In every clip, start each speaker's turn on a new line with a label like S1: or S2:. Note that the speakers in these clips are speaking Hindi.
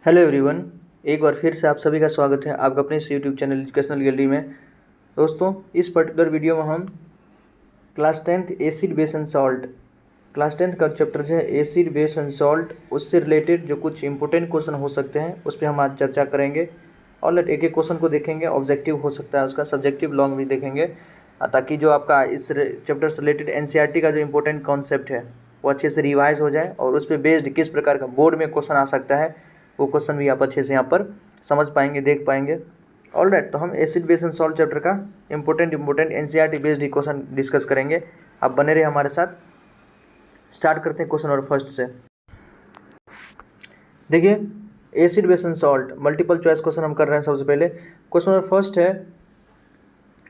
S1: हेलो एवरीवन, एक बार फिर से आप सभी का स्वागत है आपका अपने इस यूट्यूब चैनल एजुकेशनल गैलरी में। दोस्तों, इस पर्टिकुलर वीडियो में हम class 10th acid base and salt class 10th का चैप्टर जो है एसिड बेस एंड सॉल्ट, उससे रिलेटेड जो कुछ इंपॉर्टेंट क्वेश्चन हो सकते हैं उस पर हम आज चर्चा करेंगे। और एक एक क्वेश्चन को देखेंगे, ऑब्जेक्टिव हो सकता है उसका, सब्जेक्टिव लॉन्ग भी देखेंगे, ताकि जो आपका इस चैप्टर से रिलेटेड एनसीईआरटी का जो इंपॉर्टेंट कॉन्सेप्ट है वो अच्छे से रिवाइज हो जाए और उस पर बेस्ड किस प्रकार का बोर्ड में क्वेश्चन आ सकता है वो क्वेश्चन भी आप अच्छे से यहाँ पर समझ पाएंगे, देख पाएंगे। ऑलराइट, तो हम acid base and salt chapter का important NCERT based question discuss करेंगे। आप बने रहे हमारे साथ। स्टार्ट करते हैं क्वेश्चन नंबर फर्स्ट से। देखिए, acid base and salt multiple choice question हम कर रहे हैं। सबसे पहले क्वेश्चन नंबर फर्स्ट है,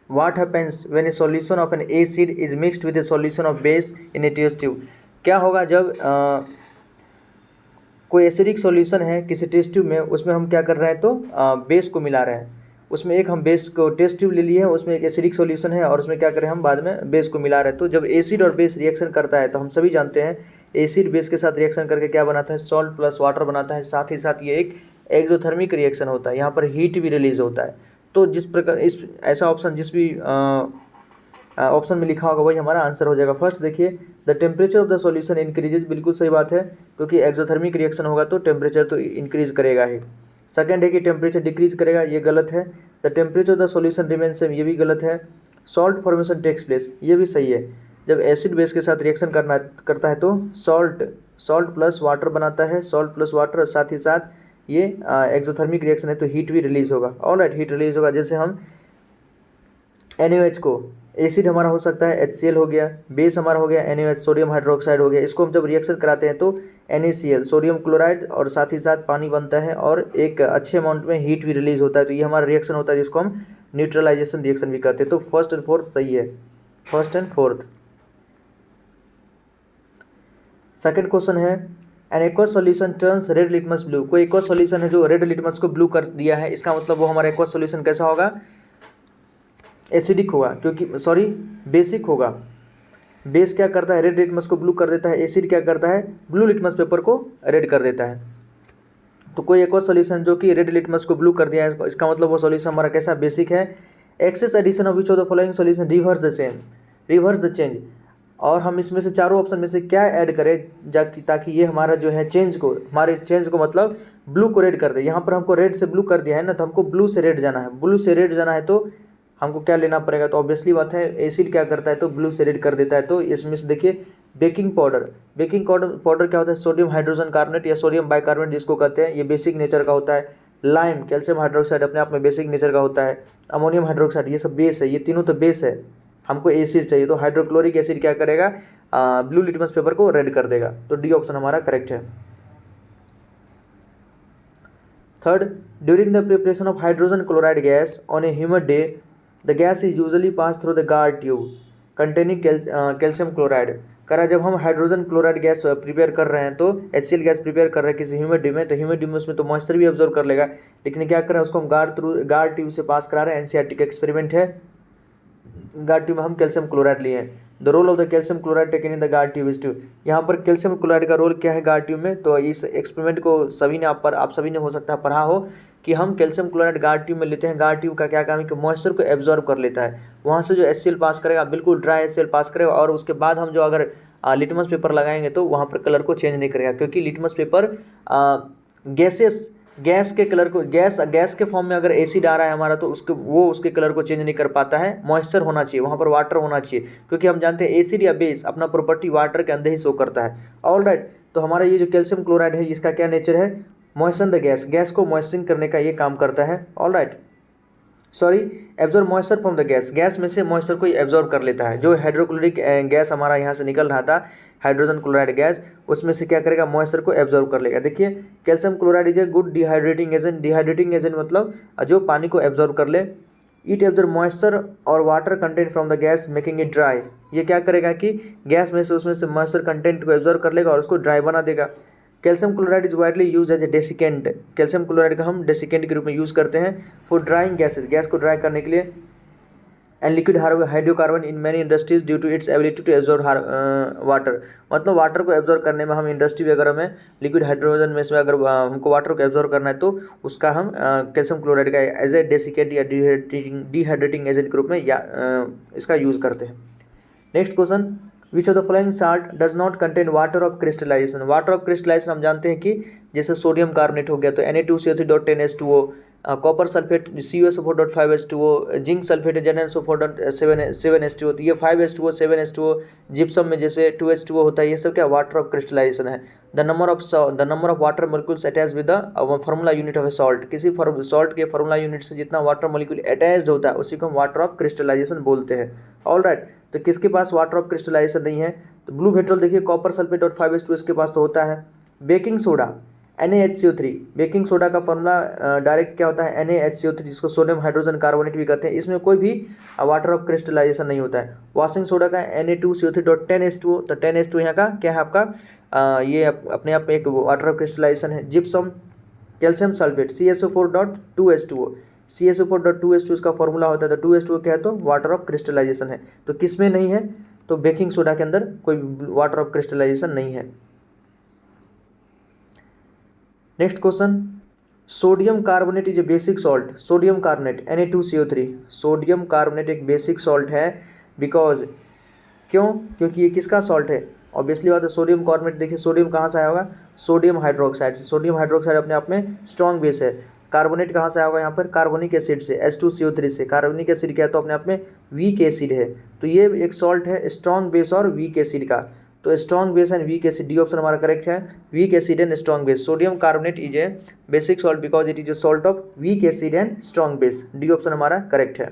S1: what happens when a solution of an acid is mixed with a solution of base in a test tube. क्या होगा जब कोई एसिडिक सॉल्यूशन है किसी टेस्ट ट्यूब में, उसमें हम क्या कर रहे हैं तो बेस को मिला रहे हैं। उसमें एक हम बेस को टेस्ट ट्यूब ले लिए हैं, उसमें एक एसिडिक सॉल्यूशन है और उसमें क्या करें हम बाद में बेस को मिला रहे हैं। तो जब एसिड और बेस रिएक्शन करता है तो हम सभी जानते हैं एसिड बेस के साथ रिएक्शन करके क्या बनाता है, सॉल्ट प्लस वाटर बनाता है। साथ ही साथ ये एक एक्सोथर्मिक रिएक्शन होता है, यहाँ पर हीट भी रिलीज होता है। तो जिस प्रकार इस ऐसा ऑप्शन जिस भी ऑप्शन में लिखा होगा वही हमारा आंसर हो जाएगा। फर्स्ट देखिए, the temperature of the solution increases, बिल्कुल सही बात है, क्योंकि एक्सोथर्मिक रिएक्शन होगा तो टेम्परेचर तो इंक्रीज करेगा ही। सेकंड है कि टेम्परेचर डिक्रीज करेगा, ये गलत है। The temperature of the solution remain same, ये भी गलत है। सॉल्ट फॉर्मेशन टेक्स प्लेस, ये भी सही है। जब एसिड बेस के साथ रिएक्शन करता है तो सॉल्ट प्लस वाटर बनाता है, सॉल्ट प्लस वाटर, साथ ही साथ ये एक्सोथर्मिक रिएक्शन है तो हीट भी रिलीज होगा। ऑलराइट, हीट रिलीज होगा। जैसे हम NaOH को, एसिड हमारा हो सकता है HCl हो गया, बेस हमारा हो गया NaOH, सोडियम हाइड्रोक्साइड हो गया। इसको हम जब रिएक्शन कराते हैं तो NaCl, सोडियम क्लोराइड, और साथ ही साथ पानी बनता है और एक अच्छे अमाउंट में हीट भी रिलीज होता है। तो ये हमारा रिएक्शन होता है जिसको हम न्यूट्रलाइजेशन रिएक्शन भी कहते हैं। तो फर्स्ट एंड फोर्थ सही है, first and fourth. Second question है, an aqueous solution turns red litmus blue. कोई एक्वस सॉल्यूशन है जो रेड लिटमस को ब्लू कर दिया है, इसका मतलब वो हमारा एक्वस सॉल्यूशन कैसा होगा, एसिडिक होगा, क्योंकि बेसिक होगा। बेस क्या करता है, रेड लिटमस को ब्लू कर देता है, एसिड क्या करता है, ब्लू लिटमस पेपर को रेड कर देता है। तो कोई एक और सॉल्यूशन जो कि रेड लिटमस को ब्लू कर दिया है, इसका मतलब वो सॉल्यूशन हमारा कैसा, बेसिक है। Excess addition of which of the following solution reverse the change. और हम इसमें से चारों ऑप्शन में से क्या ऐड करें ताकि ये हमारा जो है हमारे चेंज को मतलब ब्लू को रेड कर दे। यहाँ पर हमको रेड से ब्लू कर दिया है ना, तो हमको ब्लू से रेड जाना है। ब्लू से रेड जाना है तो हमको क्या लेना पड़ेगा, तो ऑब्वियसली बात है एसिड क्या करता है तो ब्लू से रेड कर देता है। तो इसमें से देखिए, बेकिंग पाउडर क्या होता है, सोडियम हाइड्रोजन कार्बोनेट या सोडियम बाइकार्बोनेट जिसको कहते हैं, ये बेसिक नेचर का होता है। लाइम, कैल्शियम हाइड्रोक्साइड अपने आप में बेसिक नेचर का होता है। अमोनियम हाइड्रोक्साइड, ये सब बेस है, ये तीनों तो बेस है। हमको एसिड चाहिए तो हाइड्रोक्लोरिक एसिड क्या करेगा, ब्लू लिटमस पेपर को रेड कर देगा। तो डी ऑप्शन हमारा करेक्ट है। Third, during the preparation of hydrogen chloride gas on A humid day, the gas is usually pass through the guard tube containing calcium chloride. करा जब हम हाइड्रोजन क्लोराइड गैस प्रिपेयर कर रहे हैं तो HCl गैस प्रिपेयर कर रहे हैं किसी ह्यूमिड डे में, तो ह्यूमिड डे में उसमें तो मॉइस्चर भी ऑब्जर्व कर लेगा, लेकिन क्या कर रहे हैं उसको हम गार्ड ट्यूब से पास करा रहे हैं। NCERT का एक्सपेरिमेंट है, गार्ड ट्यूब में हम कैल्शियम क्लोराइड लिए हैं। The role of the calcium chloride taken in the guard tube is to, यहाँ पर कैल्शियम क्लोराइड का रोल क्या है गार्ड ट्यूब में। तो इस एक्सपेरिमेंट को आप सभी ने हो सकता है पढ़ा हो कि हम कैल्शियम क्लोराइड गार्ड ट्यूब में लेते हैं। गार्ड ट्यूब का क्या काम है कि मॉइस्चर को एब्जॉर्ब कर लेता है, वहाँ से जो HCl पास करेगा, बिल्कुल ड्राई HCl पास करेगा, और उसके बाद हम जो अगर लिटमस पेपर लगाएंगे तो वहाँ पर कलर को चेंज नहीं करेगा, क्योंकि लिटमस पेपर गैस के कलर को गैस के फॉर्म में अगर एसिड आ रहा है हमारा तो उसके कलर को चेंज नहीं कर पाता है। मॉइस्चर होना चाहिए, वहाँ पर वाटर होना चाहिए, क्योंकि हम जानते हैं एसिड या बेस अपना प्रॉपर्टी वाटर के अंदर ही शो करता है। ऑलराइट, तो हमारा ये जो कैल्शियम क्लोराइड है इसका क्या नेचर है, मॉइस्चर द गैस को मॉइस्चरिंग करने का ये काम करता है। Alright, absorb moisture from the gas में से मॉइस्चर को एब्जॉर्ब कर लेता है। जो हाइड्रोक्लोरिक गैस हमारा यहाँ से निकल रहा था, हाइड्रोजन क्लोराइड गैस, उसमें से क्या करेगा, मॉइस्चर को एब्जॉर्ब कर लेगा। देखिए, calcium chloride is a good dehydrating agent मतलब जो पानी को एब्जॉर्ब कर ले। इट एब्जॉर्ब मॉइस्चर और water content from the gas making it dry, ये क्या करेगा कि गैस में से उसमें से मॉइस्चर कंटेंट को एब्जॉर्ब कर लेगा और उसको ड्राई बना देगा। Calcium chloride is widely use as a desiccant, calcium chloride का हम डेसिकेंट के रूप में यूज़ करते हैं फॉर ड्राइंग गैसेज, गैस को ड्राई करने के लिए। And liquid hydrocarbon in many industries due to its ability to absorb water. मतलब वाटर को एब्जॉर्ब करने में हम इंडस्ट्री वगैरह में लिक्विड हाइड्रोजन में से अगर हमको वाटर को एब्जॉर्ब करना है तो उसका हम कैल्शियम क्लोराइड का एज ए डेसिकेट या डिहाइड्रेटिंग एजेंट के रूप में या इसका यूज़ करते हैं। Next question, which of the following salt does not contain water of crystallisation. Water of crystallisation हम जानते हैं कि जैसे सोडियम कार्बोनेट हो गया तो Na2CO3.10H2O, copper sulphate CuSO4.5H2O, zinc sulphate ZnSO4.7H2O। तो ये 5H2O 7H2O, जिप्सम में जैसे 2H2O होता है, ये सब क्या वाटर ऑफ क्रिस्टलाइजेशन है। The number of water molecules attach with the formula unit of A salt. किसी सॉल्ट के फार्मूला यूनिट से जितना वाटर मोलिक्यूल अटैच्ड होता है उसी को हम वाटर ऑफ क्रिस्टलाइजेशन बोलते हैं। ऑल राइट, तो किसके पास वाटर ऑफ क्रिस्टलाइजेशन नहीं है? तो ब्लू पेट्रोल देखिए कॉपर सल्फेट और 5H2O इसके पास तो होता है। Baking soda NaHCO3, baking soda का फॉर्मूला डायरेक्ट क्या होता है NaHCO3, जिसको सोडियम हाइड्रोजन कार्बोनेट भी कहते हैं, इसमें कोई भी वाटर ऑफ क्रिस्टलाइजेशन नहीं होता है। वॉशिंग सोडा का Na2CO3.10H2O, तो 10H2O यहाँ का क्या है आपका ये अपने आप में एक वाटर ऑफ क्रिस्टलाइजेशन है। Gypsum calcium sulphate CSO4.2H2O, CSO4.2H2O इसका फॉर्मूला होता है, तो 2H2O क्या है तो वाटर ऑफ क्रिस्टलाइजेशन है। तो किस में नहीं है? तो बेकिंग सोडा के अंदर कोई वाटर ऑफ क्रिस्टलाइजेशन नहीं है। Next question, sodium carbonate is a basic salt. Sodium carbonate Na2CO3, sodium carbonate एक बेसिक सॉल्ट है बिकॉज क्यों? क्योंकि ये किसका सॉल्ट है? ऑब्वियसली बात है सोडियम कार्बोनेट। देखिए सोडियम कहाँ से आया होगा? सोडियम हाइड्रोक्साइड से। सोडियम हाइड्रोक्साइड अपने आप में स्ट्रॉन्ग बेस है। कार्बोनेट कहाँ से आएगा? यहाँ पर कार्बोनिक एसिड से, H2CO3 से। कार्बोनिक एसिड क्या है तो अपने आप में वीक एसिड है। तो ये एक सॉल्ट है स्ट्रॉन्ग बेस और वीक एसिड का। तो strong base and weak acid, D option हमारा करेक्ट है। Weak acid and strong base, sodium carbonate is a basic salt because it is a salt of weak acid and strong base, D option हमारा करेक्ट है।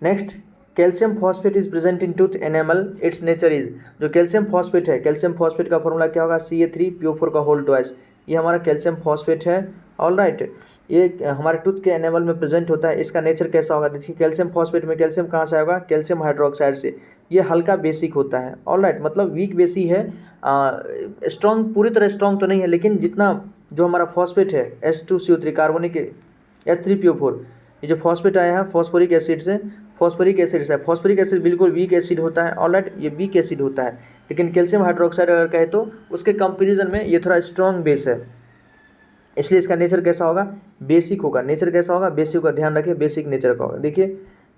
S1: Next, calcium phosphate is present in tooth enamel, it's nature is. जो कैल्शियम फॉस्फेट है, कैल्शियम फॉस्फेट का फॉर्मूला क्या होगा? Ca3PO4 का होल ट्वाइस। ये हमारा कैल्शियम फॉस्फेट है। ऑल राइट, ये हमारे टूथ के एनेमल में प्रेजेंट होता है। इसका नेचर कैसा होगा? देखिए कैल्शियम फॉस्फेट में कैल्शियम कहाँ से आएगा? कैल्शियम हाइड्रोक्साइड से। ये हल्का बेसिक होता है। ऑल राइट, मतलब वीक बेसी है, स्ट्रॉन्ग पूरी तरह स्ट्रॉन्ग तो नहीं है, लेकिन जितना जो हमारा फॉस्फेट है H2CO3 कार्बोनिक H3PO4, ये जो फॉस्फेट आया है फॉस्फोरिक एसिड से, फॉस्फोरिक एसिड बिल्कुल वीक एसिड होता है। ऑल राइट, ये वीक एसिड होता है, लेकिन कैल्शियम हाइड्रोक्साइड अगर कहे तो उसके कंपेरिजन में ये थोड़ा स्ट्रॉन्ग बेस है, इसलिए इसका नेचर कैसा होगा? बेसिक होगा। नेचर कैसा होगा? बेसिक का ध्यान रखिए, बेसिक नेचर का होगा। देखिए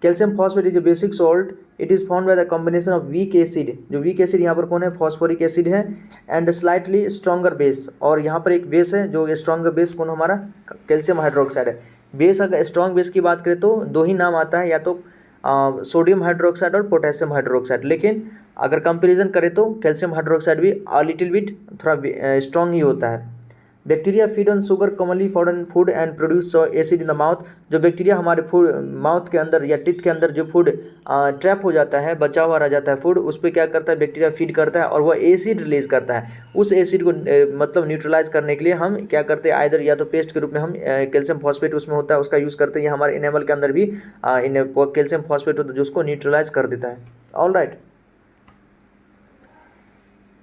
S1: calcium phosphate is a basic salt, it is found by the combination of weak acid. जो वीक एसिड यहाँ पर कौन है? फॉस्फोरिक एसिड है, एंड स्लाइटली स्ट्रॉन्गर बेस। और यहाँ पर एक बेस है जो स्ट्रॉन्गर बेस कौन हमारा? कैल्शियम हाइड्रोक्साइड है। बेस अगर स्ट्रॉन्ग बेस की बात करें तो दो ही नाम आता है, या तो सोडियम हाइड्रोक्साइड और पोटेशियम हाइड्रोक्साइड, लेकिन अगर कंपेरिजन करें तो कैल्शियम हाइड्रोक्साइड भी लिटिल बिट थोड़ा स्ट्रॉन्ग ही होता है। Bacteria feed on sugar commonly found in food and produce acid in the mouth. जो बैक्टीरिया हमारे फूड माउथ के अंदर या टीथ के अंदर जो फूड ट्रैप हो जाता है, बचा हुआ रह जाता है फूड, उस पर क्या करता है? बैक्टीरिया फीड करता है और वह एसिड रिलीज करता है। उस एसिड को मतलब न्यूट्रलाइज करने के लिए हम क्या करते हैं? आइदर या तो पेस्ट के रूप में हम कैल्शियम फॉस्फेट उसमें होता है उसका यूज़ करते हैं, या हमारे इनेमल के अंदर भी कैल्शियम फॉस्फेट होता है जो उसको न्यूट्रलाइज कर देता है। ऑल राइट,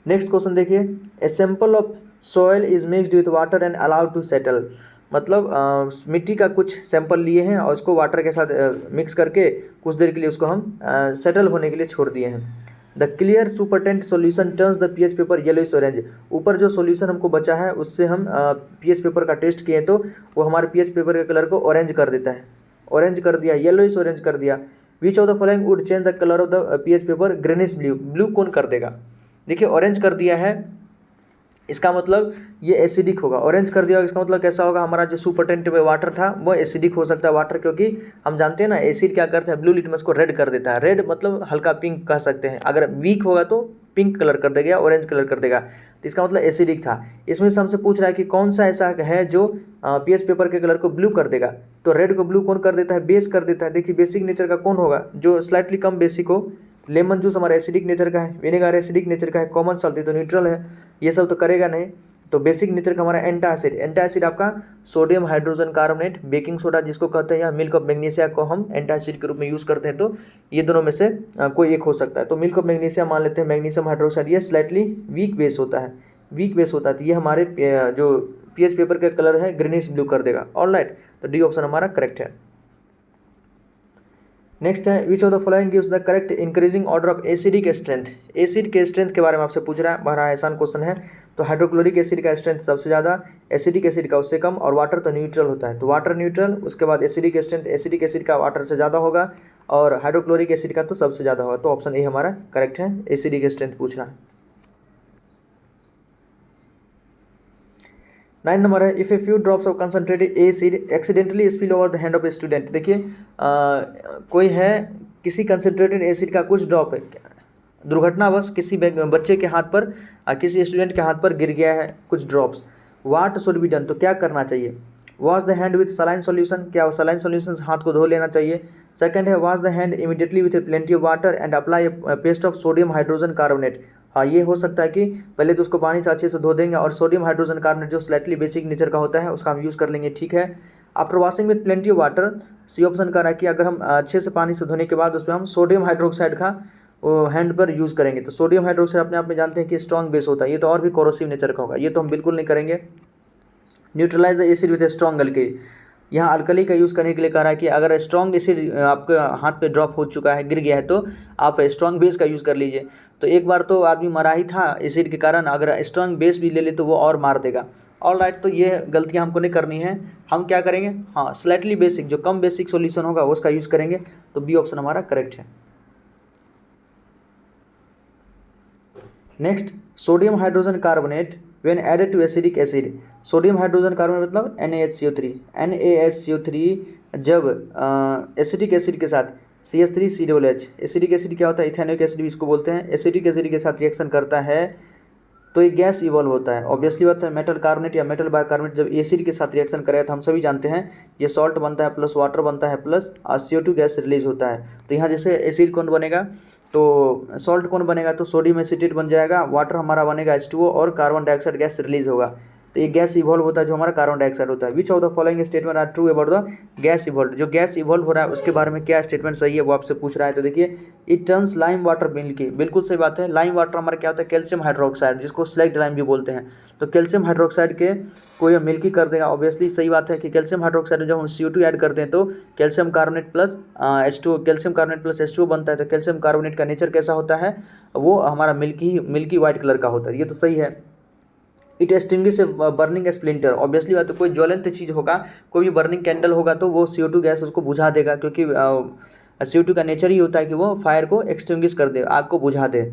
S1: नेक्स्ट क्वेश्चन देखिए, a sample of soil is mixed with water and allowed to settle. मतलब मिट्टी का कुछ सैंपल लिए हैं और उसको वाटर के साथ मिक्स करके कुछ देर के लिए उसको हम सेटल होने के लिए छोड़ दिए हैं। The clear supernatant solution turns the pH paper yellowish orange. ऊपर जो सॉल्यूशन हमको बचा है उससे हम पीएच पेपर का टेस्ट किए तो वो हमारे पीएच पेपर के कलर को ऑरेंज कर देता है। ऑरेंज कर दिया, येलोइश ऑरेंज कर दिया। विच of the following would change the colour of the pH paper? Greenish blue. Blue कौन कर देगा? देखिए ऑरेंज कर दिया है, इसका मतलब ये एसिडिक होगा। ऑरेंज कर दिया इसका मतलब कैसा होगा? हमारा जो सुपरटेंट में वाटर था वो एसिडिक हो सकता है वाटर, क्योंकि हम जानते हैं ना एसिड क्या करता है? ब्लू लिटमस को रेड कर देता है। रेड मतलब हल्का पिंक कह सकते हैं। अगर वीक होगा तो पिंक कलर कर देगा, ऑरेंज कलर कर देगा, तो इसका मतलब एसिडिक था। इसमें से हमसे पूछ रहा है कि कौन सा ऐसा है जो पीएच पेपर के कलर को ब्लू कर देगा? तो रेड को ब्लू कौन कर देता है? बेस कर देता है। देखिए बेसिक नेचर का कौन होगा? जो स्लाइटली कम बेसिक हो। लेमन जूस हमारा एसिडिक नेचर का है, विनेगर एसिडिक नेचर का है, कॉमन सॉल्ट तो न्यूट्रल है, ये सब तो करेगा नहीं। तो बेसिक नेचर का हमारा एंटासिड। एंटासिड आपका sodium hydrogen carbonate, baking soda जिसको कहते हैं, या मिल्क ऑफ मैग्नीशिया को हम एंटासिड के रूप में यूज़ करते हैं। तो ये दोनों में से कोई एक हो सकता है। तो मिल्क ऑफ मैग्नीशिया मान लेते हैं, मैग्नीशियम हाइड्रोक्साइड, ये स्लाइटली वीक बेस होता है, वीक बेस होता है। तो ये हमारे जो पीएच पेपर का कलर है ग्रीनिश ब्लू कर देगा। ऑल राइट, तो डी ऑप्शन हमारा करेक्ट है। नेक्स्ट है which of the following gives the correct increasing order of acidic strength. Acid के स्ट्रेंथ के बारे में आपसे पूछ रहा है, बड़ा आसान क्वेश्चन है। तो हाइड्रोक्लोरिक एसिड का स्ट्रेंथ सबसे ज़्यादा, एसिडिक एसिड का उससे कम, और वाटर तो न्यूट्रल होता है। तो वाटर न्यूट्रल, उसके बाद एसिडिक स्ट्रेंथ एसिडिक एसिड का वाटर से ज़्यादा होगा, और हाइड्रोक्लोरिक एसिड का तो सबसे ज़्यादा होगा। तो ऑप्शन ए हमारा करेक्ट है, एसिडिक स्ट्रेंथ पूछ रहा है। 9 नंबर है if a few drops of concentrated acid accidentally spill over the hand of a student. देखिए कोई है, किसी कंसनट्रेटेड एसिड का कुछ ड्रॉप है, दुर्घटनावश किसी बच्चे के हाथ पर, किसी स्टूडेंट के हाथ पर गिर गया है कुछ drops. What should be done, तो क्या करना चाहिए। Wash the hand with saline solution, क्या सलाइन सॉल्यूशन हाथ को धो लेना चाहिए। सेकंड है wash the hand immediately with plenty of water and apply paste of sodium hydrogen carbonate. हाँ, ये हो सकता है कि पहले तो उसको पानी से अच्छे से धो देंगे, और सोडियम हाइड्रोजन कार्बोनेट जो स्लाइटली बेसिक नेचर का होता है उसका हम यूज़ कर लेंगे, ठीक है। After washing with plenty of water, C option का रहा है कि अगर हम अच्छे से पानी से धोने के बाद उस पर हम सोडियम हाइड्रोक्साइड का हैंड पर यूज़ करेंगे, तो सोडियम हाइड्रोक्साइड अपने आप में जानते हैं कि स्ट्रॉन्ग बेस होता है, ये तो और भी कोरोसिव नेचर का होगा, ये तो हम बिल्कुल नहीं करेंगे। Neutralise the acid with a strong alkali, यहाँ अल्कली का यूज़ करने के लिए कह रहा है कि अगर स्ट्रॉन्ग एसिड आपके हाथ पे ड्रॉप हो चुका है, गिर गया है, तो आप स्ट्रॉन्ग बेस का यूज़ कर लीजिए। तो एक बार तो आदमी मरा ही था एसिड के कारण, अगर स्ट्रॉन्ग बेस भी ले ले तो वो और मार देगा। ऑल राइट, तो ये गलतियाँ हमको नहीं करनी है। हम क्या करेंगे, हाँ स्लाइटली बेसिक, जो कम बेसिक सॉल्यूशन होगा उसका यूज़ करेंगे। तो बी ऑप्शन हमारा करेक्ट है। Next, sodium hydrogen carbonate when added to acidic acid, sodium hydrogen carbonate मतलब NaHCO3, NaHCO3 जब एसिडिक एसिड के साथ CH3COOH, एसिडिक एसिड क्या होता है, इथेनोइक एसिड भी इसको बोलते हैं, एसिडिक एसिड के साथ रिएक्शन करता है तो एक गैस इवॉल्व होता है। ऑब्वियसली बात है, मेटल कार्बोनेट या मेटल बाइकार्बोनेट जब एसिड के साथ रिएक्शन करेगा तो हम सभी जानते हैं ये सॉल्ट बनता है प्लस वाटर बनता है प्लस CO2 गैस रिलीज होता है। तो यहाँ जैसे एसिड कौन बनेगा, तो सॉल्ट कौन बनेगा, तो सोडियम एसिटेट बन जाएगा, वाटर हमारा बनेगा H2O और कार्बन डाइऑक्साइड गैस रिलीज होगा। तो ये गैस इवॉल्व होता है जो हमारा कार्बन डाइऑक्साइड होता है। Which of the following statement are true about the gas evolve, जो गैस इवॉल्व हो रहा है उसके बारे में क्या स्टेटमेंट सही है वो आपसे पूछ रहा है। तो देखिए, it turns lime water milky, बिल्कुल सही बात है। लाइम वाटर हमारा क्या होता है, कैल्शियम हाइड्रोक्साइड, जिसको स्लैग्ड लाइम भी बोलते हैं। तो कैल्शियम हाइड्रोक्साइड के को यह मिल्की कर देगा। ऑब्वियसली सही बात है कि कैल्शियम हाइड्रोक्साइड में जब हम CO2 ऐड करते हैं तो calcium carbonate plus H2O, calcium carbonate plus H2O बनता है। तो कैल्शियम कार्बोनेट का नेचर कैसा होता है, वो हमारा मिल्की वाइट कलर का होता है, ये तो सही है। It extinguish burning splinter, obviously बात है, कोई ज्वलंत चीज़ होगा, कोई भी बर्निंग कैंडल होगा तो वो CO2 गैस उसको बुझा देगा, क्योंकि CO2 का नेचर ही होता है कि वो फायर को एक्सटिंग्विश कर दे, आग को बुझा दे।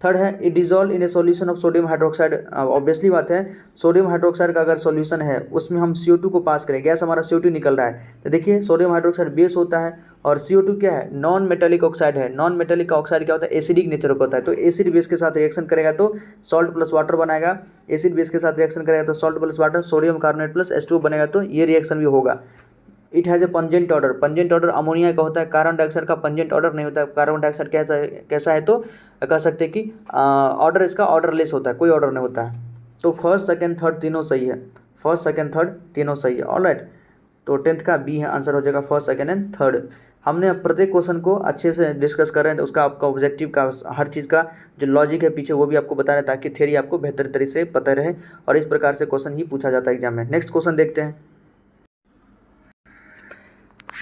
S1: थर्ड है it dissolve in A solution of sodium hydroxide, obviously बात है, सोडियम हाइड्रोक्साइड का अगर सॉल्यूशन है उसमें हम CO2 को पास करें, गैस हमारा CO2 निकल रहा है, तो देखिए सोडियम हाइड्रोक्साइड बेस होता है और CO2 क्या है, नॉन मेटेलिक ऑक्साइड है। नॉन मेटेलिक ऑक्साइड क्या होता है, एसिडिक नेचर का होता है। तो एसिड बेस के साथ रिएक्शन करेगा तो सॉल्ट प्लस वाटर बनाएगा, एसिड बेस के साथ रिएक्शन करेगा तो salt plus water, sodium carbonate plus H2O बनेगा, तो ये रिएक्शन भी होगा। It has a pungent order, pungent order ammonia का होता है, कार्बन डाइऑक्साइड का पंजेंट ऑर्डर नहीं होता है। कार्बन डाइऑक्साइड कैसा है तो कह सकते हैं कि ऑर्डर इसका ऑर्डरलेस होता है, कोई ऑर्डर नहीं होता है। तो फर्स्ट सेकंड थर्ड तीनों सही है, फर्स्ट सेकंड थर्ड तीनों सही है। ऑलराइट, तो 10th का बी है आंसर हो जाएगा, फर्स्ट सेकंड एंड थर्ड। हमने प्रत्येक क्वेश्चन को अच्छे से डिस्कस कर रहे हैं, तो उसका आपका ऑब्जेक्टिव का हर चीज़ का जो लॉजिक है पीछे वो भी आपको बता रहे हैं, ताकि थ्योरी आपको बेहतर तरीके से पता रहे, और इस प्रकार से क्वेश्चन ही पूछा जाता है एग्जाम में। नेक्स्ट क्वेश्चन देखते हैं।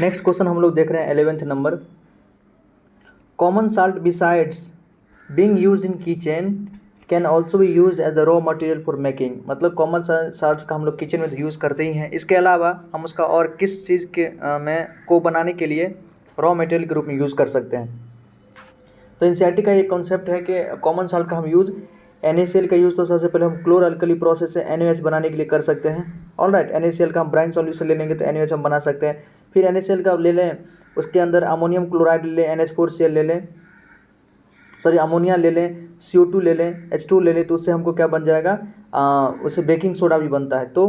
S1: नेक्स्ट क्वेश्चन हम लोग देख रहे हैं 11th number. Common salt besides being used in kitchen can also be used as the raw material for making, मतलब कॉमन साल्ट्स का हम लोग किचन में तो यूज़ करते ही हैं, इसके अलावा हम उसका और किस चीज़ के में को बनाने के लिए रॉ मटेरियल के रूप में यूज़ कर सकते हैं। तो एनसीईआरटी का एक कॉन्सेप्ट है कि कॉमन साल्ट का हम यूज़ NaCl का यूज़ तो सबसे पहले हम क्लोर अल्कली प्रोसेस से NaOH बनाने के लिए कर सकते हैं। ऑलराइट, NaCl का हम ब्राइन सॉल्यूशन ले लेंगे तो NaOH हम बना सकते हैं। फिर NaCl का ले लें, उसके अंदर अमोनियम क्लोराइड ले लें, NH4Cl ले लें, सॉरी अमोनिया ले लें, CO2 ले लें, H2 ले लें, तो उससे हमको क्या बन जाएगा, उससे बेकिंग सोडा भी बनता है। तो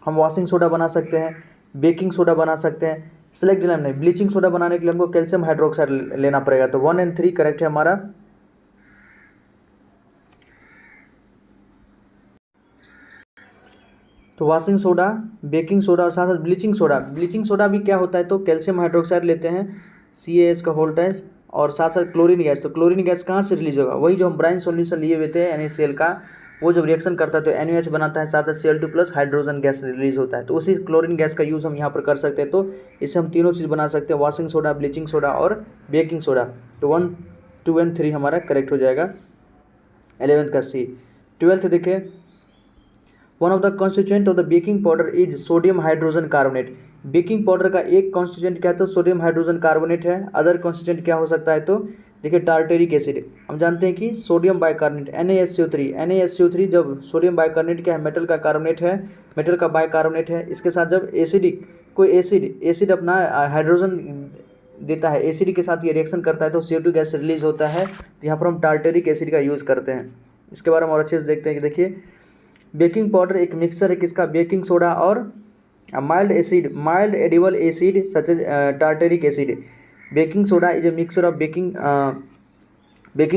S1: हम वॉशिंग सोडा बना सकते हैं, बेकिंग सोडा बना सकते हैं, सिलेक्ट लाइम नहीं, ब्लीचिंग सोडा बनाने के लिए हमको कैल्शियम हाइड्रोक्साइड लेना पड़ेगा। तो 1 और 3 करेक्ट है हमारा। तो वॉशिंग सोडा, बेकिंग सोडा और साथ साथ ब्लीचिंग सोडा, ब्लीचिंग सोडा भी क्या होता है, तो कैल्शियम हाइड्रोक्साइड लेते हैं, CaH का होल टैच, और साथ साथ क्लोरीन गैस। तो क्लोरीन गैस कहाँ से रिलीज होगा, वही जो हम ब्राइन सॉल्यूशन लिए हुए थे NaCl का, वो जब रिएक्शन करता है तो NaOH बनाता है, साथ साथ Cl2 plus hydrogen gas release होता है। तो उसी क्लोरीन गैस का यूज़ हम यहाँ पर कर सकते हैं। तो इससे हम तीनों चीज़ बना सकते हैं, वॉशिंग सोडा, ब्लीचिंग सोडा और बेकिंग सोडा। तो 1, 2 एंड 3 हमारा करेक्ट हो जाएगा। 11th का C। 12th देखिए, one of the constituent of the baking powder is sodium hydrogen carbonate. Baking powder का एक कॉन्स्टिट्यूएंट क्या है तो सोडियम हाइड्रोजन कार्बोनेट है। अदर कॉन्स्टिट्यूएंट क्या हो सकता है तो देखिए टार्टेरिक एसिड। हम जानते हैं कि सोडियम बाइकार्बोनेट NaSO3, NaSO3 जब सोडियम बाइकार्बोनेट क्या है, मेटल का कार्बोनेट है, मेटल का बाइकार्बोनेट है। इसके साथ जब एसिडिक कोई एसिड अपना हाइड्रोजन देता है, एसिड के साथ ये रिएक्शन करता है तो CO2 गैस रिलीज होता है। तो यहाँ पर हम टार्टेरिक एसिड का यूज़ करते हैं। इसके बारे में और अच्छे से देखते हैं कि देखिए बेकिंग पाउडर एक मिक्सचर है किसका, बेकिंग सोडा और mild edible acid such as tartaric acid. Baking soda is a mixture of baking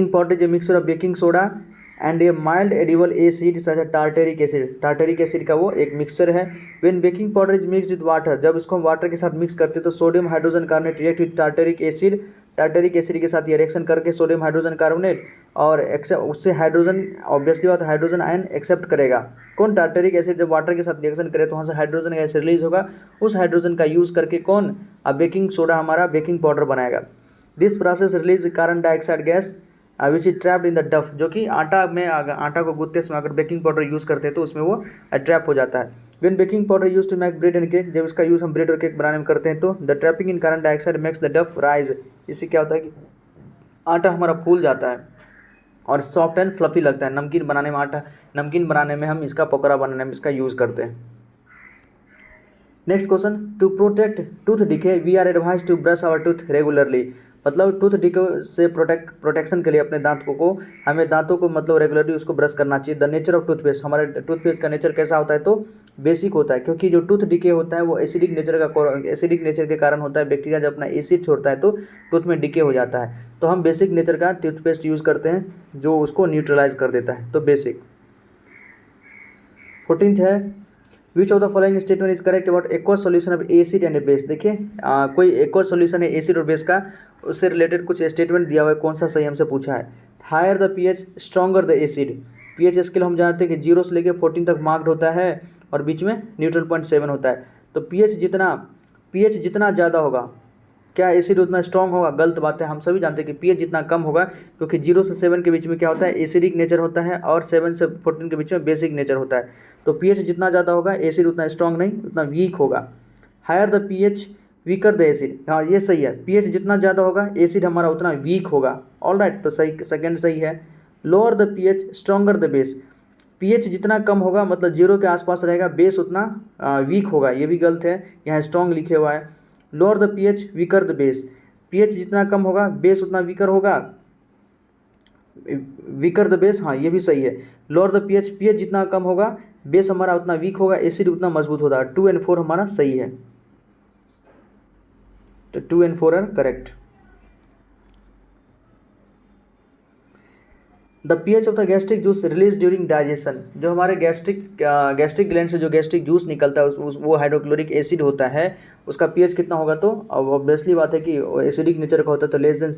S1: powder is a mixture of baking soda and a mild edible acid such as tartaric acid. Tartaric acid का वो एक मिक्सचर है। When baking powder is mixed with water, जब इसको हम वाटर के साथ मिक्स करते हैं तो sodium hydrogen carbonate react with tartaric acid. Tartaric acid के साथ ये रिएक्शन करके सोडियम हाइड्रोजन कार्बोनेट और उससे हाइड्रोजन, ऑब्वियसली बात हाइड्रोजन आयन एक्सेप्ट करेगा। कौन, टार्टेरिक एसिड जब वाटर के साथ रिएक्शन करे तो वहाँ से हाइड्रोजन गैस रिलीज होगा। उस हाइड्रोजन का यूज़ करके कौन, बेकिंग सोडा हमारा बेकिंग पाउडर बनाएगा। This process release carbon dioxide gas which is trapped in the डफ, जो कि आटा को गूंथते समय अगर बेकिंग पाउडर यूज़ करते हैं तो उसमें वो ट्रैप हो जाता है। When baking powder use to make bread and cake, जब इसका यूज़ हम ब्रेड और केक बनाने में करते हैं तो the trapping in carbon dioxide makes the डफ राइज। इससे क्या होता है कि आटा हमारा फूल जाता है और सॉफ्ट एंड फ्लफी लगता है। नमकीन बनाने में हम इसका पकौड़ा बनाने में इसका यूज़ करते हैं। Next question, to protect tooth decay we are advise to brush our tooth regularly. मतलब टूथ डिके से प्रोटेक्शन के लिए अपने दांतों को हमें दांतों को मतलब रेगुलरली उसको ब्रश करना चाहिए। द नेचर ऑफ टूथपेस्ट, हमारे टूथपेस्ट का नेचर कैसा होता है तो बेसिक होता है, क्योंकि जो टूथ डिके होता है वो एसिडिक नेचर के कारण होता है। बैक्टीरिया जब अपना एसिड छोड़ता है तो टूथ में डिके हो जाता है। तो हम बेसिक नेचर का टूथपेस्ट यूज़ करते हैं जो उसको न्यूट्रलाइज कर देता है, तो बेसिक। 14th है, which of the following statement is correct about aqueous solution of acid and base. देखिए कोई एक्वस सॉल्यूशन है एसिड और बेस का, उससे रिलेटेड कुछ स्टेटमेंट दिया हुआ है, कौन सा सही हमसे पूछा है। Higher the pH stronger the acid. pH scale हम जानते हैं कि 0 से लेकर 14 तक मार्क्ड होता है और बीच में न्यूट्रल 0.7 होता है। तो pH जितना ज़्यादा होगा क्या एसिड उतना स्ट्रॉन्ग होगा, गलत बात है। हम सभी जानते हैं कि pH जितना कम होगा, क्योंकि 0 से 7 के बीच में क्या होता है एसिडिक नेचर होता है और 7 से 14 के बीच में बेसिक नेचर होता है। तो pH जितना ज़्यादा होगा एसिड उतना स्ट्रॉन्ग नहीं, उतना वीक होगा। Higher the pH weaker the acid, हाँ ये सही है। pH जितना ज़्यादा होगा एसिड हमारा उतना वीक होगा। ऑल राइट, तो सही, सेकेंड सही है। Lower the pH stronger the base. pH जितना कम होगा मतलब 0 के आसपास रहेगा, बेस उतना वीक होगा, ये भी गलत है, यहाँ स्ट्रॉन्ग लिखे हुआ है। Lower the pH weaker the base. pH जितना कम होगा बेस उतना वीकर होगा, वीकर द बेस, हाँ ये भी सही है। लोअर द pH जितना कम होगा बेस हमारा उतना वीक होगा, एसिड उतना मजबूत होगा। 2 and 4 हमारा सही है, तो 2 and 4 are correct. The pH of the gastric juice release during digestion. जो हमारे गैस्ट्रिक ग्लैंड से जो गैस्ट्रिक जूस निकलता है वो हाइड्रोक्लोरिक एसिड होता है। उसका pH कितना होगा तो ऑब्वियसली बात है कि एसिडिक नेचर का होता है, तो लेस देन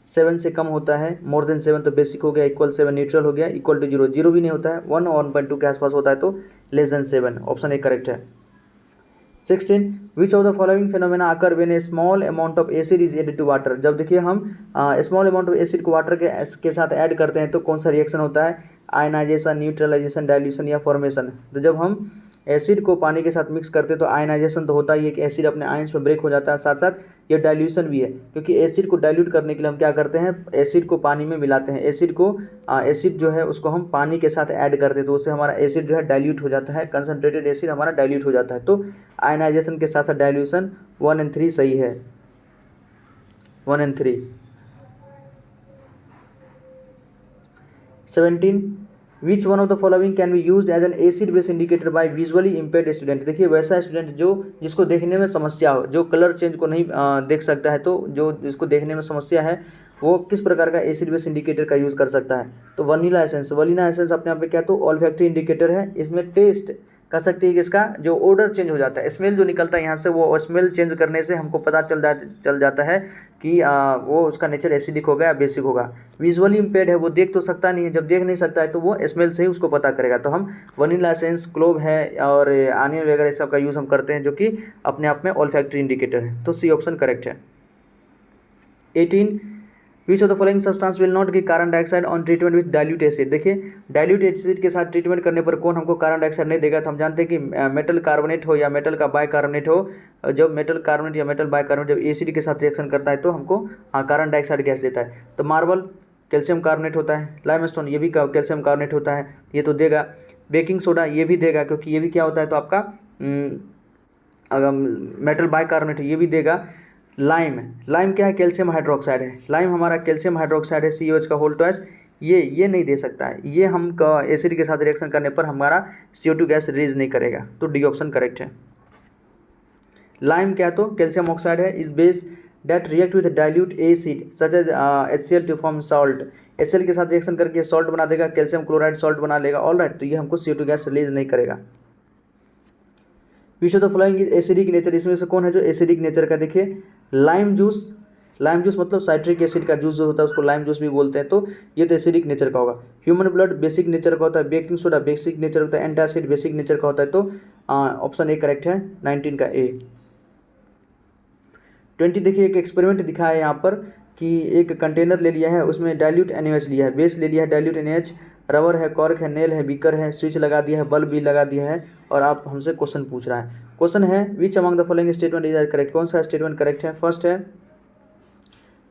S1: 7 से कम होता है। मोर देन 7 तो बेसिक हो गया, इक्वल 7 न्यूट्रल हो गया, इक्वल टू 0 भी नहीं होता है, 1 और 1.2 के आसपास होता है, तो less than 7, option A correct है। 16 which of the following phenomena occur when a small amount of acid is added to water. जब देखिए हम स्मॉल अमाउंट ऑफ एसिड को वाटर के साथ ऐड करते हैं तो कौन सा रिएक्शन होता है, आयनाइजेशन, न्यूट्रलाइजेशन, डाइल्यूशन या फॉर्मेशन। तो जब हम एसिड को पानी के साथ मिक्स करते हैं तो आयनाइजेशन तो होता ही है कि एसिड अपने आयंस में ब्रेक हो जाता है, साथ साथ ये डाइल्यूशन भी है, क्योंकि एसिड को डाइल्यूट करने के लिए हम क्या करते हैं, एसिड को पानी में मिलाते हैं। एसिड जो है उसको हम पानी के साथ ऐड करते हैं तो उससे हमारा एसिड जो है डाइल्यूट हो जाता है, कंसनट्रेटेड एसिड हमारा डाइल्यूट हो जाता है। तो आयनाइजेशन के साथ साथ डाइल्यूशन 1 and 3 सही है, 1 and 3। 17 which one of the following can be used as an acid base indicator by visually impaired student. देखिए वैसा स्टूडेंट जिसको देखने में समस्या हो, जो कलर चेंज को नहीं देख सकता है, तो जो जिसको देखने में समस्या है वो किस प्रकार का एसिड बेस इंडिकेटर का यूज़ कर सकता है। तो वनीला एसेंस अपने आप में क्या तो ऑल्फैक्टरी इंडिकेटर है, इसमें टेस्ट कह सकते हैं कि इसका जो ओडर चेंज हो जाता है, स्मेल जो निकलता है यहाँ से, वो स्मेल चेंज करने से हमको पता चल जाता है कि वो उसका नेचर एसिडिक होगा या बेसिक होगा। विजुअली इम्पेयर्ड है, वो देख तो सकता नहीं है, जब देख नहीं सकता है तो वो स्मेल से ही उसको पता करेगा। तो हम वनीला एसेंस, क्लोव है और आनियन वगैरह सब का यूज़ हम करते हैं, जो कि अपने आप में ऑल्फैक्टरी इंडिकेटर है। तो सी ऑप्शन करेक्ट है। 18 विच of the following substance will not give carbon dioxide on treatment with dilute acid. देखिए डाइल्यूट एसिड के साथ ट्रीटमेंट करने पर कौन हमको कार्बन डाइऑक्साइड नहीं देगा। तो हम जानते हैं कि मेटल कार्बोनेट हो या मेटल का बाइकार्बोनेट हो, जब मेटल कार्बोनेट या मेटल बाइकार्बोनेट जब एसिड के साथ रिएक्शन करता है तो हमको कार्बन डाइऑक्साइड गैस देता है। तो मार्बल कैल्शियम कार्बोनेट होता है, लाइमस्टोन ये भी कैल्शियम कार्बोनेट होता है, ये तो देगा। बेकिंग सोडा ये भी देगा, क्योंकि ये भी क्या होता है तो आपका अगर मेटल बाइकार्बोनेट है, ये भी देगा। लाइम क्या है, कैल्शियम हाइड्रोक्साइड है, लाइम हमारा कैल्शियम हाइड्रोक्साइड है, COH का होल ट्वाइस, ये नहीं दे सकता है, ये हम एसिड के साथ रिएक्शन करने पर हमारा CO2 गैस रिलीज नहीं करेगा। तो डी ऑप्शन करेक्ट है। लाइम क्या तो कैल्शियम ऑक्साइड है, इस base that react with dilute acid such as HCl to form salt. HCl के साथ रिएक्शन करके सॉल्ट बना देगा, कैल्शियम क्लोराइड सॉल्ट बना लेगा। ऑल राइट, तो ये हमको CO2 गैस रिलीज नहीं करेगा। विच of the following is acidic nature, इसमें से कौन है जो एसिडिक नेचर का। देखिए लाइम जूस मतलब साइट्रिक एसिड का जूस जो होता है उसको लाइम जूस भी बोलते हैं, तो ये तो एसिडिक नेचर का होगा। ह्यूमन ब्लड बेसिक नेचर का होता है, बेकिंग सोडा बेसिक नेचर होता है, एंटासिड बेसिक नेचर का होता है। तो ऑप्शन ए करेक्ट है, 19 का ए। 20 देखिए एक एक्सपेरिमेंट दिखाया है यहाँ पर कि एक कंटेनर ले लिया है, उसमें डाइल्यूट NaOH लिया है, बेस ले लिया है डाइल्यूट NaOH, रबर है, कॉर्क है, नेल है, बीकर है, स्विच लगा दिया है, बल्ब भी लगा दिया है, और आप हमसे क्वेश्चन पूछ रहा है। क्वेश्चन है which among the following statement is correct, कौन सा स्टेटमेंट करेक्ट है। फर्स्ट है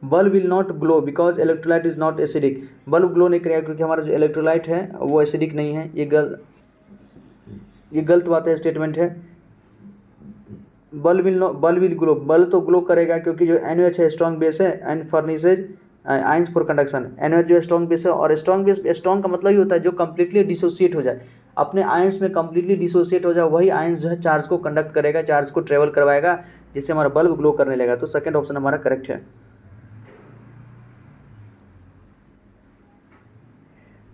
S1: bulb will not glow because electrolyte is not acidic. Bulb glow नहीं करेगा क्योंकि हमारा जो इलेक्ट्रोलाइट है वो एसिडिक नहीं है। ये गलत बात है, स्टेटमेंट है। बल्ब विल ग्लो, बल्ब तो ग्लो करेगा क्योंकि जो NaOH है स्ट्रॉन्ग बेस है and furnishes ions for conduction. NaOH जो है स्ट्रॉन्ग बेस है, और स्ट्रॉन्ग का मतलब ही होता है जो कम्प्लीटली डिसोसिएट हो जाए, अपने आयंस में कम्प्लीटली डिसोसिएट हो जाए, वही आयंस जो है चार्ज को कंडक्ट करेगा, चार्ज को ट्रेवल करवाएगा, जिससे हमारा बल्ब ग्लो करने लगेगा। तो सेकंड ऑप्शन हमारा करेक्ट है।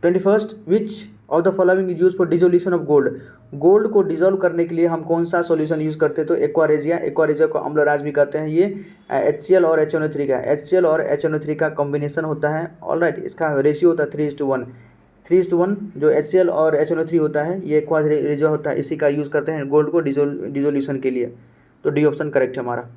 S1: 21 विच of the following is use for dissolution of gold. Gold को डिजोल्व करने के लिए हम कौन सा सॉल्यूशन यूज़ करते हैं। तो एक्वारेजिया को अम्लराज भी कहते हैं। ये HCl और HNO3 का, HCl और HNO3 का कॉम्बिनेशन होता है। ऑल राइट, इसका रेशियो होता है 3:1। 3:1 जो HCl और HNO3 होता है, ये एक्वारेजिया होता है, इसी का यूज़ करते हैं गोल्ड को डिजोल्यूशन के लिए। तो डी ऑप्शन करेक्ट है हमारा।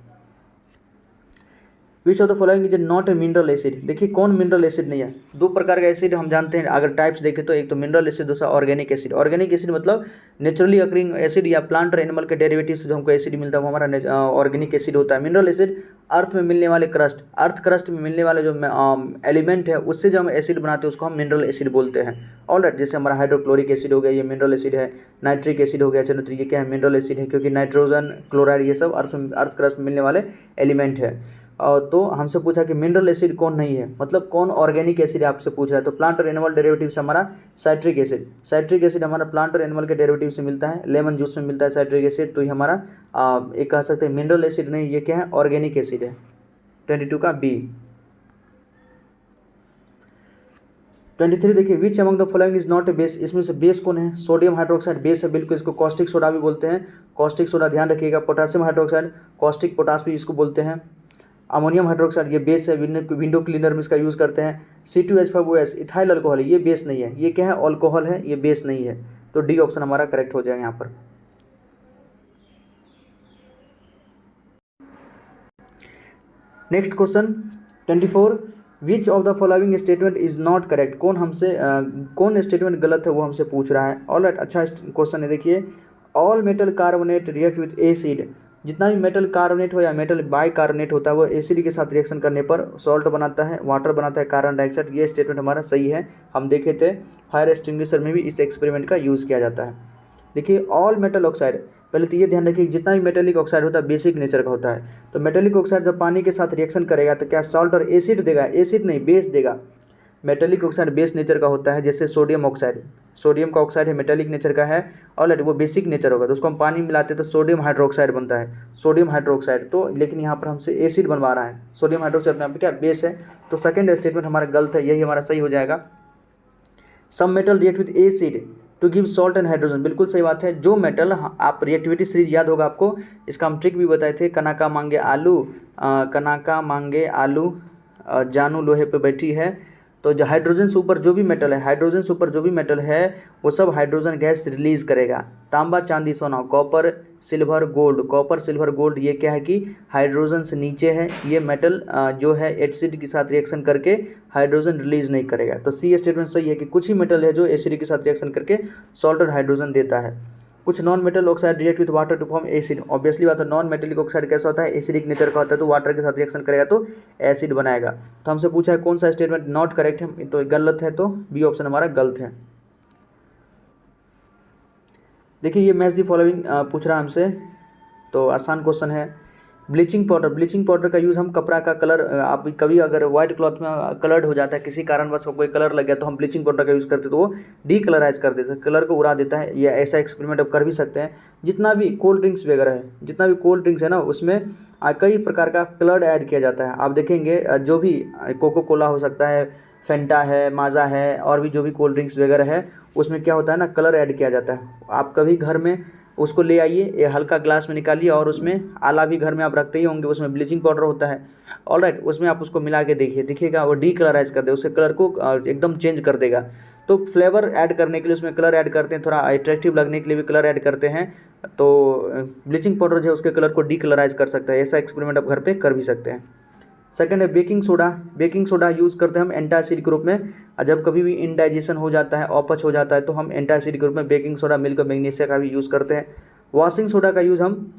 S1: विच of the following is not a mineral acid. देखिए कौन मिनरल एसिड नहीं है। दो प्रकार का एसिड हम जानते हैं, अगर टाइप्स देखें तो एक तो मिनरल एसिड, दूसरा ऑर्गेनिक एसिड। ऑर्गेनिक एसिड मतलब नेचुरली अकरिंग एसिड या प्लांट और एनिमल के डेरिवेटिव से जो हमको एसिड मिलता है वो हमारा ऑर्गेनिक एसिड होता है। मिनरल एसिड अर्थ में मिलने वाले अर्थ क्रस्ट में मिलने वाले जो एलिमेंट है उससे जो हम एसिड बनाते हैं उसको हम मिनरल एसिड बोलते हैं। ऑल राइट, जैसे हमारा हाइड्रोक्लोरिक एसिड हो गया, ये मिनरल एसिड है। नाइट्रिक एसिड हो गया, HNO3, ये क्या है, मिनरल एसिड है, क्योंकि नाइट्रोजन, क्लोराइड ये सब अर्थ क्रस्ट में मिलने वाले एलिमेंट है। और तो हमसे पूछा कि मिनरल एसिड कौन नहीं है, मतलब कौन ऑर्गेनिक एसिड आपसे पूछ रहा है। तो प्लांट और एनिमल डेरिवेटिव से हमारा साइट्रिक एसिड हमारा प्लांट और एनिमल के डेरिवेटिव से मिलता है। लेमन जूस में मिलता है साइट्रिक एसिड, तो ये हमारा एक कह सकते हैं मिनरल एसिड नहीं, ये क्या है, ऑर्गेनिक एसिड है। 22 का बी। 23 देखिए which among the following is not a base. इसमें से बेस कौन है। सोडियम हाइड्रोक्साइड बेस है बिल्कुल, इसको कॉस्टिक सोडा भी बोलते हैं, कॉस्टिक सोडा ध्यान रखिएगा। पोटासियम हाइड्रोक्साइड कॉस्टिक पोटास भी इसको बोलते हैं। अमोनियम हाइड्रोक्साइड ये बेस है, विंडो क्लीनर में इसका यूज़ करते हैं। C2H5OS इथाइल अल्कोहल है, ये बेस नहीं है, ये क्या है, अल्कोहल है, ये बेस नहीं है। तो डी ऑप्शन हमारा करेक्ट हो जाएगा यहाँ पर। Next question 24 which of the following statement is not correct. कौन स्टेटमेंट गलत है वो हमसे पूछ रहा है। ऑल राइट, अच्छा क्वेश्चन है। देखिए all metal carbonate react with acid. जितना भी मेटल कार्बोनेट हो या मेटल बाइकार्बोनेट होता है वो एसिड के साथ रिएक्शन करने पर सॉल्ट बनाता है, वाटर बनाता है, कार्बन डाइऑक्साइड। ये स्टेटमेंट हमारा सही है। हम देखे थे फायर एक्सटिंग्विशर में भी इस एक्सपेरिमेंट का यूज़ किया जाता है। देखिए ऑल मेटल ऑक्साइड, पहले तो ये ध्यान रखिए जितना भी मेटेलिक ऑक्साइड होता है बेसिक नेचर का होता है। तो मेटेलिक ऑक्साइड जब पानी के साथ रिएक्शन करेगा तो क्या सॉल्ट और एसिड देगा, एसिड नहीं बेस देगा। मेटेलिक ऑक्साइड बेस नेचर का होता है, जैसे सोडियम का ऑक्साइड है, मेटेलिक नेचर का है, और वो बेसिक नेचर होगा तो उसको हम पानी मिलाते हैं तो सोडियम हाइड्रोक्साइड बनता है, सोडियम हाइड्रोक्साइड। तो लेकिन यहाँ पर हमसे एसिड बनवा रहा है, सोडियम हाइड्रोक्साइड यहाँ पर क्या बेस है। तो सेकंड स्टेटमेंट हमारा गलत है, यही हमारा सही हो जाएगा। Some metal react with acid to give salt and hydrogen, बिल्कुल सही बात है। जो मेटल, आप रिएक्टिविटी सीरीज याद होगा आपको, इसका हम ट्रिक भी बताए थे। कनाका मांगे आलू, कनाका मांगे आलू, जानू लोहे पे बैठी है। तो जो हाइड्रोजन से ऊपर जो भी मेटल है, हाइड्रोजन से ऊपर जो भी मेटल है वो सब हाइड्रोजन गैस रिलीज करेगा। तांबा चांदी सोना, copper silver gold, copper silver gold, ये क्या है कि हाइड्रोजन से नीचे है। ये मेटल जो है एसिड के साथ रिएक्शन करके हाइड्रोजन रिलीज नहीं करेगा। तो सी स्टेटमेंट सही है कि कुछ ही मेटल है जो एसिड के साथ रिएक्शन करके सॉल्ट और हाइड्रोजन देता है। कुछ non metal oxide react with water to form acid, obviously बात है। नॉन मेटेलिक ऑक्साइड कैसा होता है, एसिडिक नेचर का होता है, तो वाटर के साथ रिएक्शन करेगा तो एसिड बनाएगा। तो हमसे पूछा है कौन सा स्टेटमेंट नॉट करेक्ट है, तो गलत है, तो बी ऑप्शन हमारा गलत है। देखिए ये मैच दी फॉलोइंग पूछ रहा है हमसे, तो आसान क्वेश्चन है। ब्लीचिंग पाउडर, ब्लीचिंग पाउडर का यूज़ हम कपड़ा का कलर, आप कभी अगर व्हाइट क्लॉथ में कलर्ड हो जाता है, किसी कारणवश कोई कलर लग गया तो हम ब्लीचिंग पाउडर का यूज़ करते तो वो डीकलराइज कर देते, कलर को उड़ा देता है। ये ऐसा एक्सपेरिमेंट आप कर भी सकते हैं। जितना भी कोल्ड ड्रिंक्स वगैरह है, जितना भी कोल्ड ड्रिंक्स है ना, उसमें कई प्रकार का कलर ऐड किया जाता है। आप देखेंगे जो भी कोको कोला हो सकता है, फेंटा है, माजा है, और भी जो भी कोल्ड ड्रिंक्स वगैरह है, उसमें क्या होता है ना, कलर ऐड किया जाता है। आप कभी घर में उसको ले आइए, ये हल्का ग्लास में निकालिए, और उसमें आला भी घर में आप रखते ही होंगे, उसमें ब्लीचिंग पाउडर होता है, ऑलराइट, उसमें आप उसको मिला के देखिए, दिखेगा वो डीकलराइज कर दे, उसके कलर को एकदम चेंज कर देगा। तो फ्लेवर ऐड करने के लिए उसमें कलर ऐड करते हैं, थोड़ा अट्रैक्टिव लगने के लिए भी कलर ऐड करते हैं। तो ब्लीचिंग पाउडर जो है उसके कलर को डीकलराइज कर सकता है। ऐसा एक्सपेरिमेंट आप घर पर कर भी सकते हैं। सेकंड है baking soda. Baking soda use करते हैं हम एंटासिड के रूप में। जब कभी भी इनडाइजेशन हो जाता है, अपच हो जाता है, तो हम एंटासिड के रूप में बेकिंग सोडा, मिल्क मैग्नीशिया का भी यूज़ करते हैं। वॉशिंग सोडा का यूज़ हम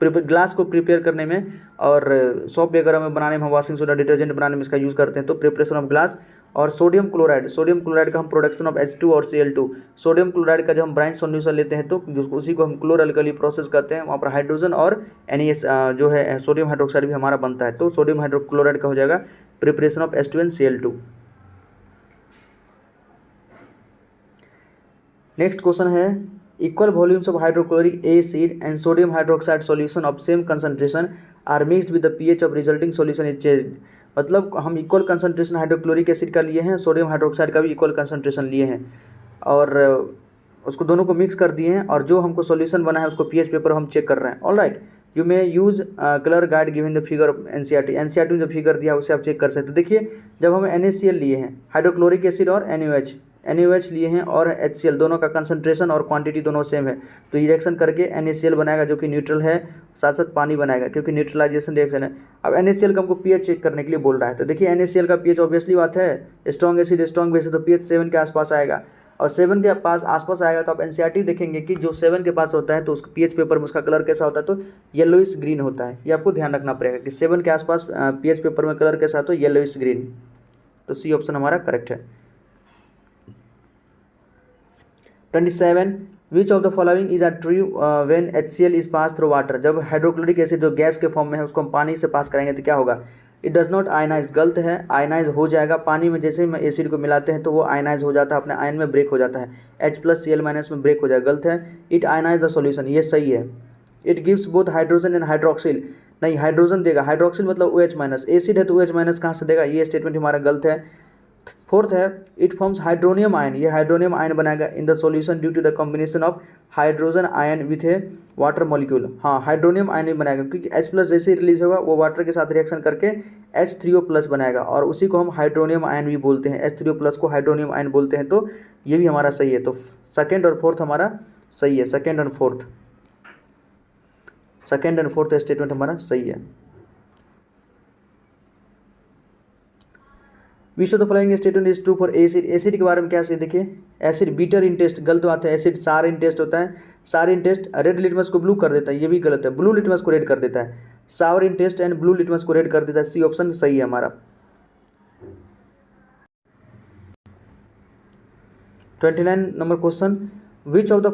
S1: ग्लास को प्रिपेयर करने में और सोप वगैरह में बनाने में, हम वॉशिंग सोडा डिटर्जेंट बनाने में इसका यूज़ करते हैं, तो प्रिपरेशन ऑफ ग्लास। और सोडियम क्लोराइड, सोडियम क्लोराइड का हम प्रोडक्शन ऑफ H2 और Cl2, सोडियम क्लोराइड का जो हम ब्राइन सॉल्यूशन लेते हैं तो उसी को हम क्लोर अल्कली प्रोसेस करते हैं, वहाँ पर हाइड्रोजन और NaS जो है सोडियम हाइड्रोक्साइड भी हमारा बनता है। तो सोडियम हाइड्रोक्लोराइड का हो जाएगा preparation of H2 and Cl2। Next question है equal volumes of hydrochloric acid and sodium hydroxide solution of same concentration are mixed with the pH of resulting solution is changed. मतलब हम इक्वल कंसंट्रेशन हाइड्रोक्लोरिक एसिड का लिए हैं, सोडियम हाइड्रोक्साइड का भी इक्वल कंसंट्रेशन लिए हैं, और उसको दोनों को मिक्स कर दिए हैं, और जो हमको सॉल्यूशन बना है उसको pH पेपर हम चेक कर रहे हैं। Alright, you may use colour guide given the figure of NCERT में जो फिगर दिया उससे आप चेक कर सकते हैं। देखिए जब हम NaCl लिए हैं, हाइड्रोक्लोरिक एसिड और NaOH लिए हैं, और HCl, दोनों का कंसंट्रेशन और क्वांटिटी दोनों सेम है, तो रिएक्शन करके NaCl बनाएगा जो कि न्यूट्रल है, साथ साथ पानी बनाएगा क्योंकि न्यूट्रलाइजेशन रिएक्शन है। अब NaCl का हमको pH चेक करने के लिए बोल रहा है, तो देखिए NaCl का pH ऑब्वियसली बात है, स्ट्रॉन्ग एसिड स्ट्रॉन्ग बेस है, तो pH 7 के आसपास आएगा, और 7 के आसपास आएगा तो आप NCERT देखेंगे कि जो 7 के पास होता है तो उसका pH पेपर में उसका कलर कैसा होता है, तो येलोइश ग्रीन होता है। ये आपको ध्यान रखना पड़ेगा कि 7 के आसपास pH पेपर में कलर कैसा, तो येलोइश ग्रीन। तो सी ऑप्शन हमारा करेक्ट है। 27 विच of the following is true when HCl is pass through water. जब हाइड्रोक्लोरिक एसिड जो गैस के फॉर्म में है उसको हम पानी से पास करेंगे तो क्या होगा, इट डज नॉट आयनाइज, गलत है, आयनाइज हो जाएगा। पानी में जैसे ही एसिड को मिलाते हैं तो वो आयनाइज हो जाता है, अपने आयन में ब्रेक हो जाता है, H+Cl- में ब्रेक हो जाएगा, गलत है। इट आयनाइज द सॉल्यूशन, ये सही है। It gives both hydrogen and hydroxyl, नहीं हाइड्रोजन देगा, हाइड्रोक्सिल मतलब OH-, एसिड है तो OH- कहाँ से देगा, ये स्टेटमेंट हमारा गलत है। फोर्थ है इट फॉर्म्स हाइड्रोनियम आयन, ये हाइड्रोनियम आयन बनाएगा in the solution due to the combination of hydrogen ion with a water molecule. हाँ, हाइड्रोनियम आयन ही बनाएगा क्योंकि H+ जैसे ही रिलीज होगा वो वाटर के साथ रिएक्शन करके H3O+ बनाएगा, और उसी को हम हाइड्रोनियम आयन भी बोलते हैं, H3O+ को हाइड्रोनियम आयन बोलते हैं। तो ये भी हमारा सही है। तो सेकेंड और फोर्थ हमारा सही है, सेकेंड एंड फोर्थ स्टेटमेंट हमारा सही है। Which of the following statement is true for acid. Acid के बारे में क्या सही, देखिए एसिड बीटर इन टेस्ट, गलत बात है। एसिड सार इन टेस्ट होता है, सार इन टेस्ट रेड लिटमस को ब्लू कर देता है, ये भी गलत है, ब्लू लिटमस को रेड कर देता है। Sour in taste and blue litmus को रेड कर देता है, सी ऑप्शन सही है हमारा। 29 number question, which of the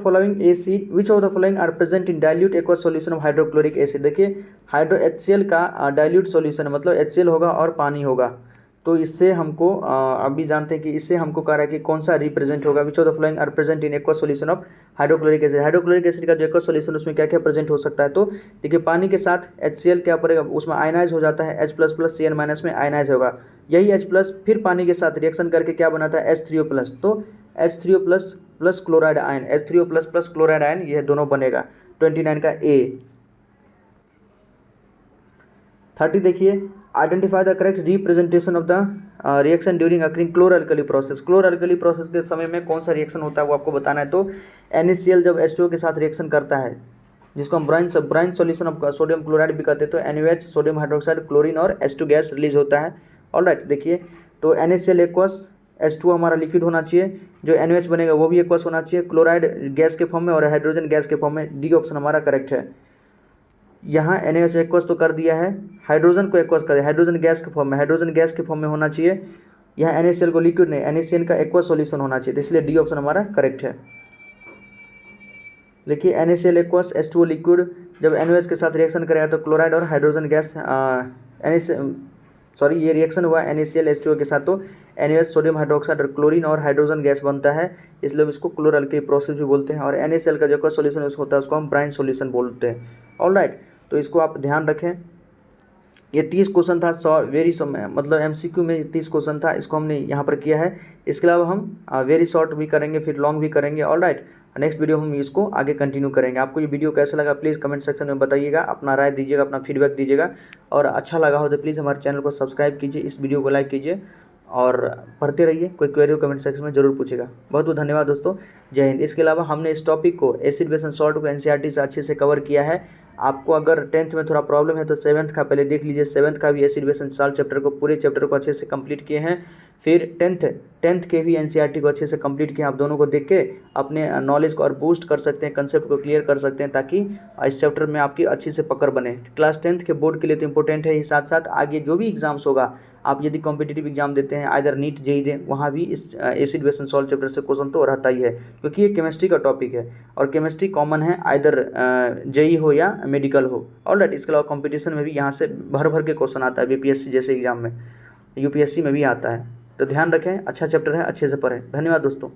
S1: following are present in dilute aqueous solution of hydrochloric acid. देखिए हाइड्रो HCl का डाइल्यूट सॉल्यूशन है, मतलब HCl होगा और पानी होगा, तो इससे हमको अभी जानते हैं कि इससे हमको कह रहा है कि कौन सा रिप्रेजेंट होगा। Which of the following are present in aqueous solution of hydrochloric acid. Hydrochloric acid का जो एक्वस सॉल्यूशन उसमें क्या क्या प्रेजेंट हो सकता है, तो देखिए पानी के साथ HCl क्या पड़ेगा, उसमें आयनाइज हो जाता है, H++ Cl- में आयनाइज होगा, यही H+ फिर पानी के साथ रिएक्शन करके क्या बनाता है, H3O+। तो H3O plus plus chloride ion, H3O plus plus chloride ion, ये दोनों बनेगा। 29 का ए। 30 देखिए, identify the correct representation of the reaction during occurring क्लोर alkali process. क्लोर alkali process के समय में कौन सा रिएक्शन होता है वो आपको बताना है। तो NaCl जब H2O के साथ रिएक्शन करता है, जिसको हम brine solution of sodium chloride भी कहते हैं, तो NaOH, सोडियम हाइड्रोक्साइड, क्लोरीन और H2 गैस रिलीज होता है। ऑलराइट, देखिए तो NaCl एक्वस, H2O हमारा लिक्विड होना चाहिए, जो NaOH बनेगा वो भी एक्वस होना चाहिए, क्लोराइड गैस के फॉर्म में और हाइड्रोजन गैस के फॉर्म में। डी ऑप्शन हमारा करेक्ट है। यहाँ NaOH एक्वस तो कर दिया है, हाइड्रोजन को एक्वस कर दिया, हाइड्रोजन गैस के फॉर्म में, हाइड्रोजन गैस के फॉर्म में होना चाहिए। यहाँ NaCl को लिक्विड नहीं, NaCl का एक्वस सॉल्यूशन होना चाहिए, तो इसलिए डी ऑप्शन हमारा करेक्ट है। देखिए NaCl एक्वस, H2O लिक्विड, जब NaOH के साथ रिएक्शन करेगा तो क्लोराइड और हाइड्रोजन गैस ये रिएक्शन हुआ NaCl H2O के साथ, तो NaOH, सोडियम हाइड्रोक्साइड और क्लोरीन और हाइड्रोजन गैस बनता है, इसलिए हम इसको क्लोर अल्कली प्रोसेस भी बोलते हैं। और NaCl का जो एक्वस सॉल्यूशन होता है उसको हम ब्राइन सॉल्यूशन बोलते हैं। ऑलराइट, तो इसको आप ध्यान रखें। ये 30 क्वेश्चन था, मतलब MCQ में 30 क्वेश्चन था, इसको हमने यहाँ पर किया है। इसके अलावा हम वेरी शॉर्ट भी करेंगे, फिर लॉन्ग भी करेंगे। ऑलराइट, नेक्स्ट वीडियो हम इसको आगे कंटिन्यू करेंगे। आपको ये वीडियो कैसा लगा प्लीज़ कमेंट सेक्शन में बताइएगा, अपना राय दीजिएगा, अपना फीडबैक दीजिएगा, और अच्छा लगा हो तो प्लीज़ हमारे चैनल को सब्सक्राइब कीजिए, इस वीडियो को लाइक कीजिए और पढ़ते रहिए। कोई क्वेरी हो कमेंट सेक्शन में जरूर पूछेगा। बहुत बहुत धन्यवाद दोस्तों, जय हिंद। इसके अलावा हमने इस टॉपिक को, एसिड बेस एंड सॉल्ट को, NCERT से अच्छे से कवर किया है। आपको अगर 10th में थोड़ा प्रॉब्लम है तो 7th का पहले देख लीजिए, 7th का भी acid base and salt chapter को, पूरे चैप्टर को अच्छे से कंप्लीट किए हैं। फिर 10th के भी NCERT को अच्छे से कंप्लीट किए। आप दोनों को देख के अपने नॉलेज को और बूस्ट कर सकते हैं, कंसेप्ट को क्लियर कर सकते हैं, ताकि इस चैप्टर में आपकी अच्छी से पकड़ बने। क्लास 10th के बोर्ड के लिए तो इंपॉर्टेंट है ही, साथ साथ आगे जो भी एग्जाम्स होगा, आप यदि कॉम्पिटिटिव एग्जाम देते हैं, आइदर नीट JEE दें, वहाँ भी इस acid base and salt chapter से क्वेश्चन तो रहता ही है, क्योंकि ये केमिस्ट्री का टॉपिक है और केमिस्ट्री कॉमन है, आइदर JEE हो या मेडिकल हो। ऑलराइट, इसके अलावा कंपटीशन में भी यहाँ से भर भर के क्वेश्चन आता है, BPSC जैसे एग्जाम में, UPSC में भी आता है। तो ध्यान रखें, अच्छा चैप्टर है, अच्छे से पढ़ें। धन्यवाद दोस्तों।